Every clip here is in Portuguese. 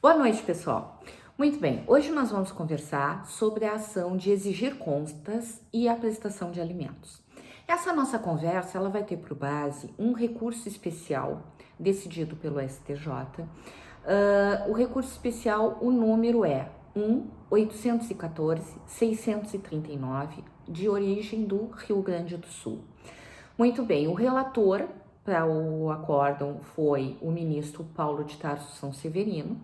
Boa noite, pessoal. Muito bem, hoje nós vamos conversar sobre a ação de exigir contas e a prestação de alimentos. Essa nossa conversa, ela vai ter por base um recurso especial decidido pelo STJ. O recurso especial, o número é 1.814.639, de origem do Rio Grande do Sul. Muito bem, o relator para o acórdão foi o ministro Paulo de Tarso Sanseverino.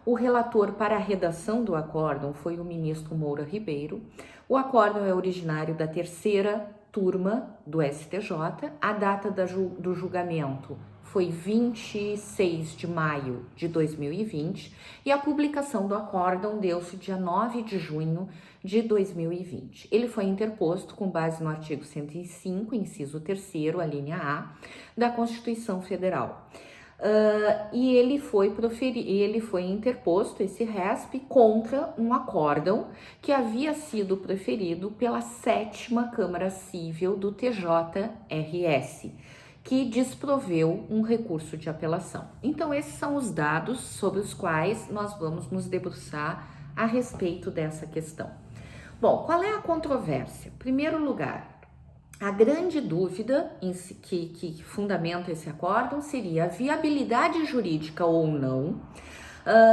O relator para a redação do acórdão foi o ministro Moura Ribeiro. O acórdão é originário da terceira turma do STJ. A data do julgamento foi 26 de maio de 2020 e a publicação do acórdão deu-se dia 9 de junho de 2020. Ele foi interposto com base no artigo 105, inciso 3º, a linha A, da Constituição Federal. E ele foi interposto, esse RESP, contra um acórdão que havia sido proferido pela 7ª Câmara Cível do TJRS, que desproveu um recurso de apelação. Então, esses são os dados sobre os quais nós vamos nos debruçar a respeito dessa questão. Bom, qual é a controvérsia? Em primeiro lugar, a grande dúvida que fundamenta esse acórdão seria a viabilidade jurídica ou não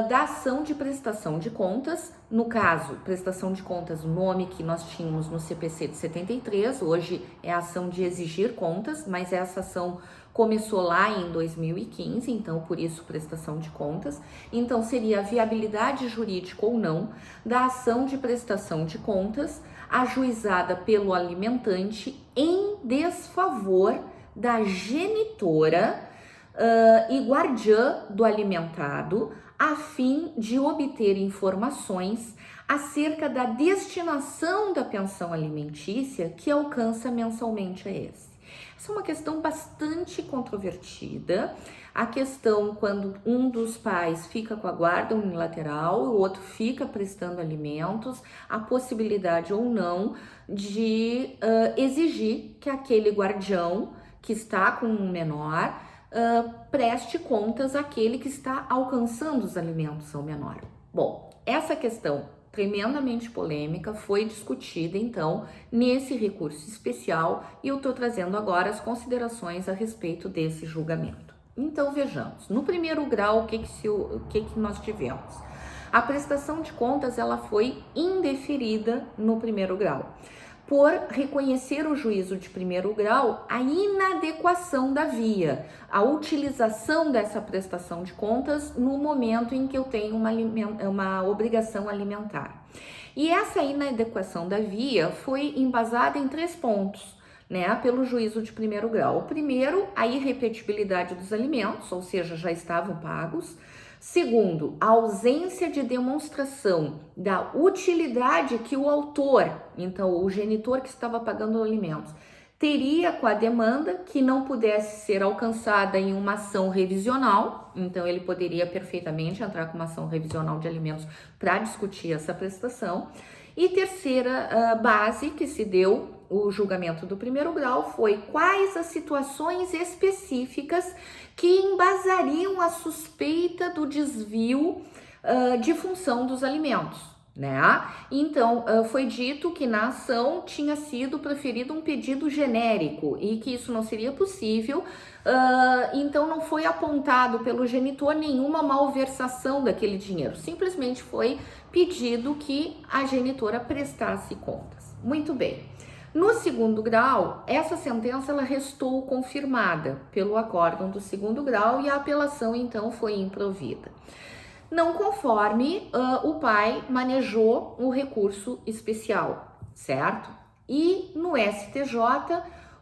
da ação de prestação de contas. No caso, prestação de contas, o nome que nós tínhamos no CPC de 73, hoje é a ação de exigir contas, mas essa ação começou lá em 2015, então por isso prestação de contas. Então seria a viabilidade jurídica ou não da ação de prestação de contas ajuizada pelo alimentante em desfavor da genitora e guardiã do alimentado, a fim de obter informações acerca da destinação da pensão alimentícia que alcança mensalmente a esse. Essa é uma questão bastante controvertida. A questão quando um dos pais fica com a guarda unilateral, o outro fica prestando alimentos, a possibilidade ou não de exigir que aquele guardião que está com um menor preste contas àquele que está alcançando os alimentos ao menor. Bom, essa questão tremendamente polêmica foi discutida então nesse recurso especial e eu estou trazendo agora as considerações a respeito desse julgamento. Então vejamos, no primeiro grau o que nós tivemos? A prestação de contas ela foi indeferida no primeiro grau, por reconhecer o juízo de primeiro grau a inadequação da via, a utilização dessa prestação de contas no momento em que eu tenho uma obrigação alimentar. E essa inadequação da via foi embasada em 3 pontos, pelo juízo de primeiro grau. O primeiro, a irrepetibilidade dos alimentos, ou seja, já estavam pagos. Segundo, a ausência de demonstração da utilidade que o autor, então o genitor que estava pagando os alimentos, teria com a demanda que não pudesse ser alcançada em uma ação revisional, então ele poderia perfeitamente entrar com uma ação revisional de alimentos para discutir essa prestação. E terceira base que se deu o julgamento do primeiro grau foi quais as situações específicas que embasariam a suspeita do desvio de função dos alimentos, Então, foi dito que na ação tinha sido proferido um pedido genérico e que isso não seria possível, então não foi apontado pelo genitor nenhuma malversação daquele dinheiro, simplesmente foi pedido que a genitora prestasse contas. Muito bem. No segundo grau, essa sentença ela restou confirmada pelo acórdão do segundo grau e a apelação então foi improvida. Não conforme o pai manejou o recurso especial, certo? E no STJ,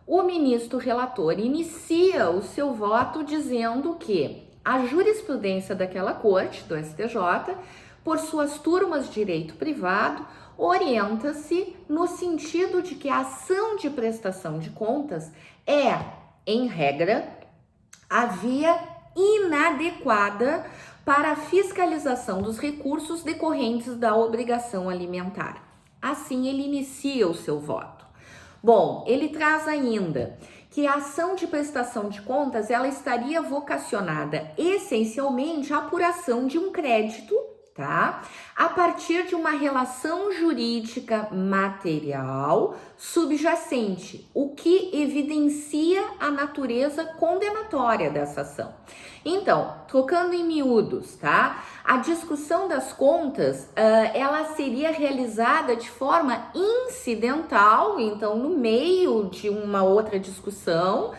o ministro relator inicia o seu voto dizendo que a jurisprudência daquela corte, do STJ, por suas turmas de direito privado, orienta-se no sentido de que a ação de prestação de contas é, em regra, a via inadequada para a fiscalização dos recursos decorrentes da obrigação alimentar. Assim, ele inicia o seu voto. Bom, ele traz ainda que a ação de prestação de contas ela estaria vocacionada essencialmente à apuração de um crédito, tá? A partir de uma relação jurídica material subjacente, o que evidencia a natureza condenatória dessa ação. Então, trocando em miúdos, tá? A discussão das contas, ela seria realizada de forma incidental, então no meio de uma outra discussão,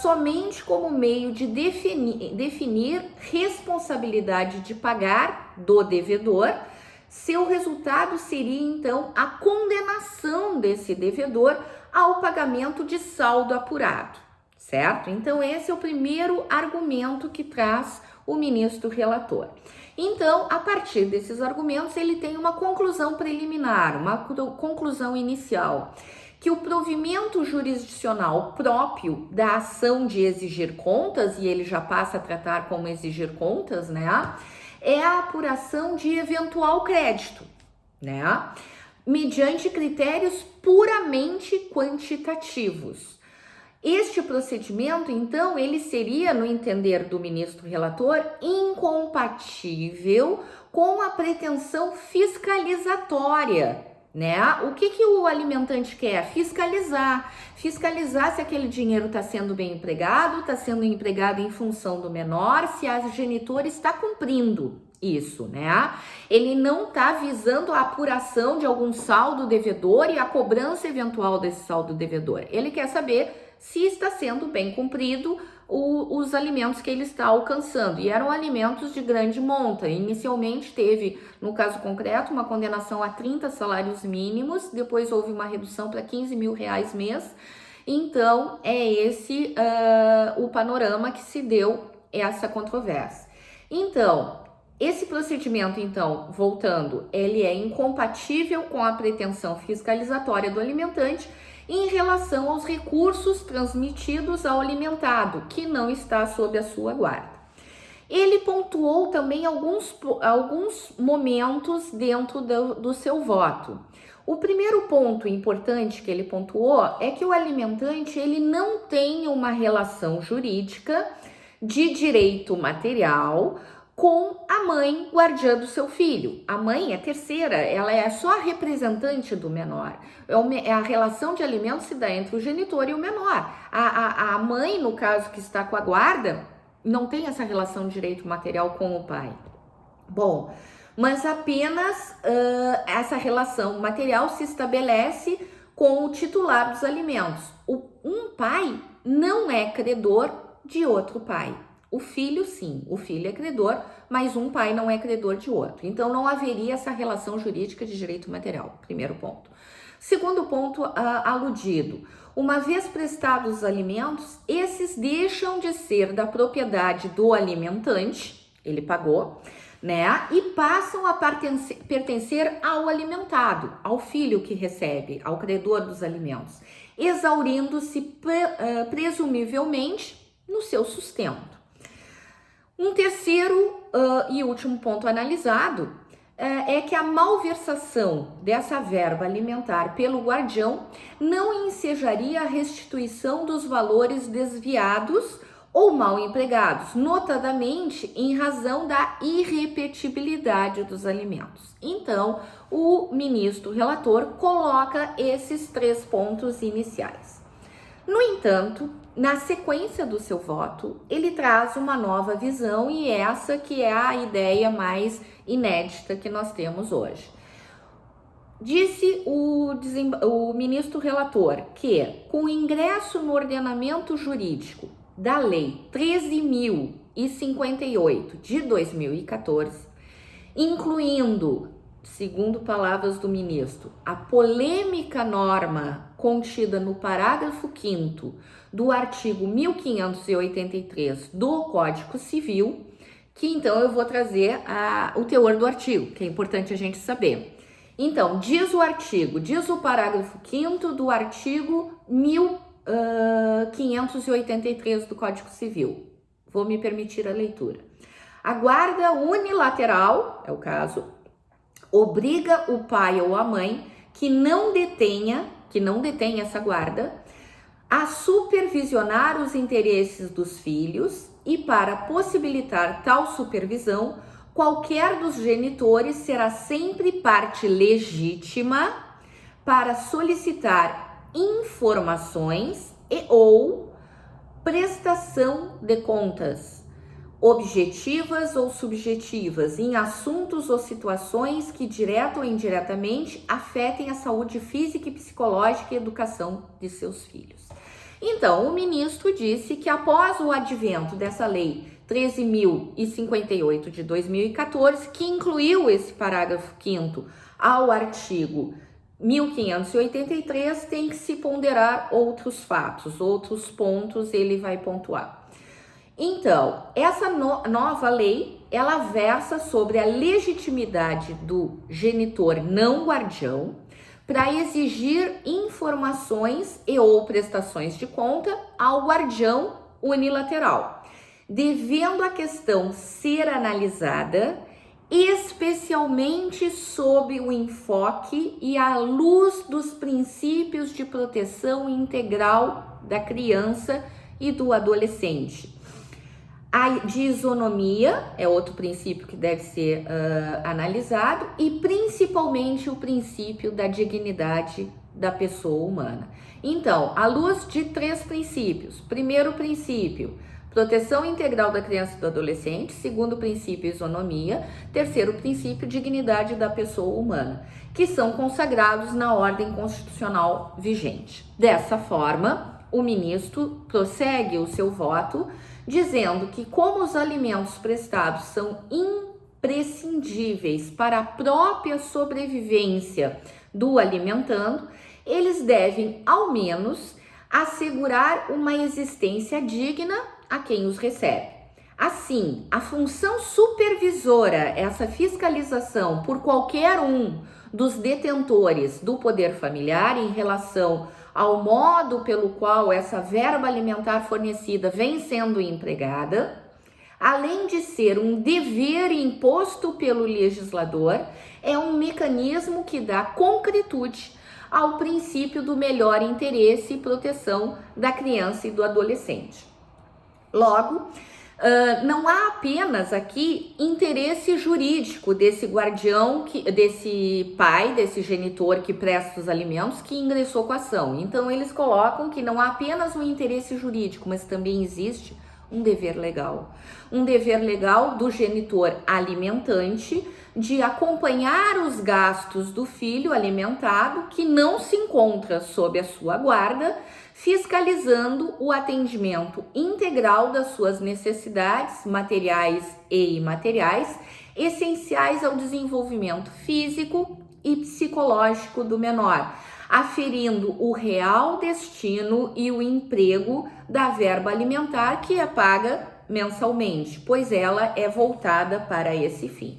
somente como meio de definir responsabilidade de pagar do devedor. Seu resultado seria então a condenação desse devedor ao pagamento de saldo apurado, certo? Então esse é o primeiro argumento que traz o ministro relator. Então, a partir desses argumentos, ele tem uma conclusão preliminar, uma conclusão inicial, que o provimento jurisdicional próprio da ação de exigir contas, e ele já passa a tratar como exigir contas, né, é a apuração de eventual crédito, né, mediante critérios puramente quantitativos. Este procedimento, então, ele seria, no entender do ministro relator, incompatível com a pretensão fiscalizatória, né? O que o alimentante quer? Fiscalizar. Fiscalizar se aquele dinheiro está sendo bem empregado, está sendo empregado em função do menor, se a genitora está cumprindo isso, né? Ele não está visando a apuração de algum saldo devedor e a cobrança eventual desse saldo devedor. Ele quer saber se está sendo bem cumprido os alimentos que ele está alcançando. E eram alimentos de grande monta. Inicialmente teve, no caso concreto, uma condenação a 30 salários mínimos, depois houve uma redução para 15 mil reais mês. Então, é esse o panorama que se deu essa controvérsia. Então, esse procedimento, então, voltando, ele é incompatível com a pretensão fiscalizatória do alimentante em relação aos recursos transmitidos ao alimentado, que não está sob a sua guarda. Ele pontuou também alguns momentos dentro do seu voto. O primeiro ponto importante que ele pontuou é que o alimentante ele não tem uma relação jurídica de direito material com a mãe guardiã do seu filho. A mãe é terceira, ela é só a representante do menor. A relação de alimento se dá entre o genitor e o menor. A mãe, no caso que está com a guarda, não tem essa relação de direito material com o pai. Bom, mas apenas essa relação material se estabelece com o titular dos alimentos. Um pai não é credor de outro pai. O filho, sim, o filho é credor, mas um pai não é credor de outro. Então, não haveria essa relação jurídica de direito material, primeiro ponto. Segundo ponto aludido, uma vez prestados os alimentos, esses deixam de ser da propriedade do alimentante, ele pagou, né? E passam a pertencer ao alimentado, ao filho que recebe, ao credor dos alimentos, exaurindo-se presumivelmente no seu sustento. Um terceiro e último ponto analisado é que a malversação dessa verba alimentar pelo guardião não ensejaria a restituição dos valores desviados ou mal empregados, notadamente em razão da irrepetibilidade dos alimentos. Então, o ministro relator coloca esses 3 pontos iniciais. No entanto, na sequência do seu voto, ele traz uma nova visão e essa que é a ideia mais inédita que nós temos hoje. Disse o ministro relator que, com o ingresso no ordenamento jurídico da Lei 13.058 de 2014, incluindo, segundo palavras do ministro, a polêmica norma contida no parágrafo 5º do artigo 1583 do Código Civil, que então eu vou trazer o teor do artigo, que é importante a gente saber. Então, diz o parágrafo 5º do artigo 1583 do Código Civil. Vou me permitir a leitura. A guarda unilateral, é o caso, obriga o pai ou a mãe que não detenha essa guarda a supervisionar os interesses dos filhos e para possibilitar tal supervisão, qualquer dos genitores será sempre parte legítima para solicitar informações e ou prestação de contas, objetivas ou subjetivas, em assuntos ou situações que direta ou indiretamente afetem a saúde física e psicológica e educação de seus filhos. Então, o ministro disse que após o advento dessa lei 13.058 de 2014, que incluiu esse parágrafo 5º ao artigo 1583, tem que se ponderar outros fatos, outros pontos ele vai pontuar. Então, essa nova lei, ela versa sobre a legitimidade do genitor não guardião para exigir informações e ou prestações de conta ao guardião unilateral, devendo a questão ser analisada especialmente sob o enfoque e à luz dos princípios de proteção integral da criança e do adolescente. A de isonomia é outro princípio que deve ser analisado, e principalmente o princípio da dignidade da pessoa humana. Então, à luz de 3 princípios: primeiro princípio, proteção integral da criança e do adolescente; segundo princípio, isonomia; terceiro princípio, dignidade da pessoa humana, que são consagrados na ordem constitucional vigente. Dessa forma, o ministro prossegue o seu voto dizendo que, como os alimentos prestados são imprescindíveis para a própria sobrevivência do alimentando, eles devem, ao menos, assegurar uma existência digna a quem os recebe. Assim, a função supervisora, essa fiscalização por qualquer um dos detentores do poder familiar em relação ao modo pelo qual essa verba alimentar fornecida vem sendo empregada, além de ser um dever imposto pelo legislador, é um mecanismo que dá concretude ao princípio do melhor interesse e proteção da criança e do adolescente. Logo, não há apenas aqui interesse jurídico desse guardião, desse pai, desse genitor que presta os alimentos, que ingressou com a ação. Então, eles colocam que não há apenas um interesse jurídico, mas também existe um dever legal. Um dever legal do genitor alimentante de acompanhar os gastos do filho alimentado que não se encontra sob a sua guarda, fiscalizando o atendimento integral das suas necessidades materiais e imateriais, essenciais ao desenvolvimento físico e psicológico do menor, aferindo o real destino e o emprego da verba alimentar que é paga mensalmente, pois ela é voltada para esse fim.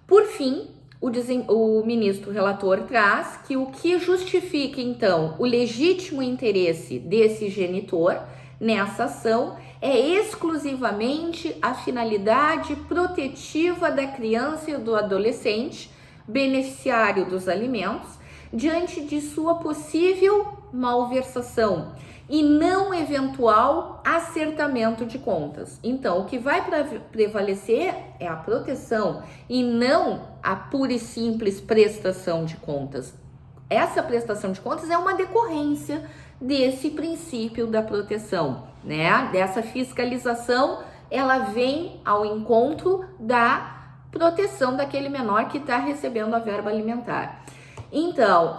Por fim, o ministro relator traz que o que justifica, então, o legítimo interesse desse genitor nessa ação é exclusivamente a finalidade protetiva da criança e do adolescente, beneficiário dos alimentos, diante de sua possível malversação e não eventual acertamento de contas. Então, o que vai prevalecer é a proteção e não a pura e simples prestação de contas. Essa prestação de contas é uma decorrência desse princípio da proteção, né? Dessa fiscalização, ela vem ao encontro da proteção daquele menor que está recebendo a verba alimentar. Então,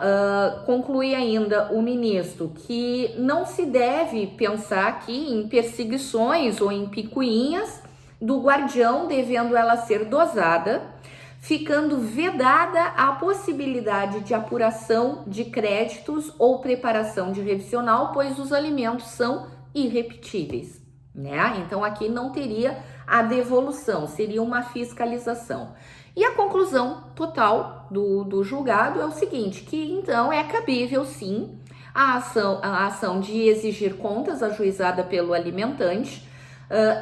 conclui ainda o ministro que não se deve pensar aqui em perseguições ou em picuinhas do guardião, devendo ela ser dosada, ficando vedada a possibilidade de apuração de créditos ou preparação de revisional, pois os alimentos são irrepetíveis, né? Então, aqui não teria a devolução, seria uma fiscalização. E a conclusão total do julgado é o seguinte, que então é cabível sim a ação de exigir contas ajuizada pelo alimentante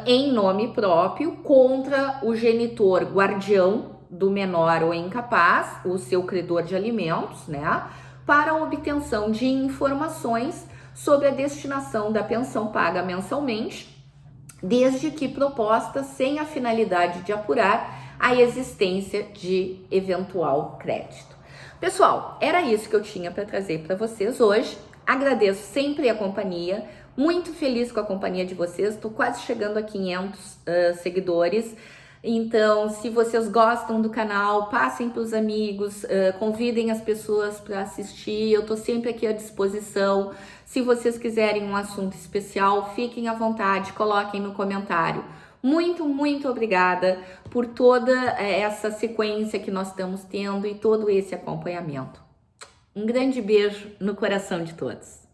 em nome próprio contra o genitor guardião do menor ou incapaz, o seu credor de alimentos, né, para a obtenção de informações sobre a destinação da pensão paga mensalmente, desde que proposta sem a finalidade de apurar a existência de eventual crédito. Pessoal, era isso que eu tinha para trazer para vocês hoje. Agradeço sempre a companhia, muito feliz com a companhia de vocês, estou quase chegando a 500 seguidores. Então, se vocês gostam do canal, passem para os amigos, convidem as pessoas para assistir, eu estou sempre aqui à disposição. Se vocês quiserem um assunto especial, fiquem à vontade, coloquem no comentário. Muito, muito obrigada por toda essa sequência que nós estamos tendo e todo esse acompanhamento. Um grande beijo no coração de todos.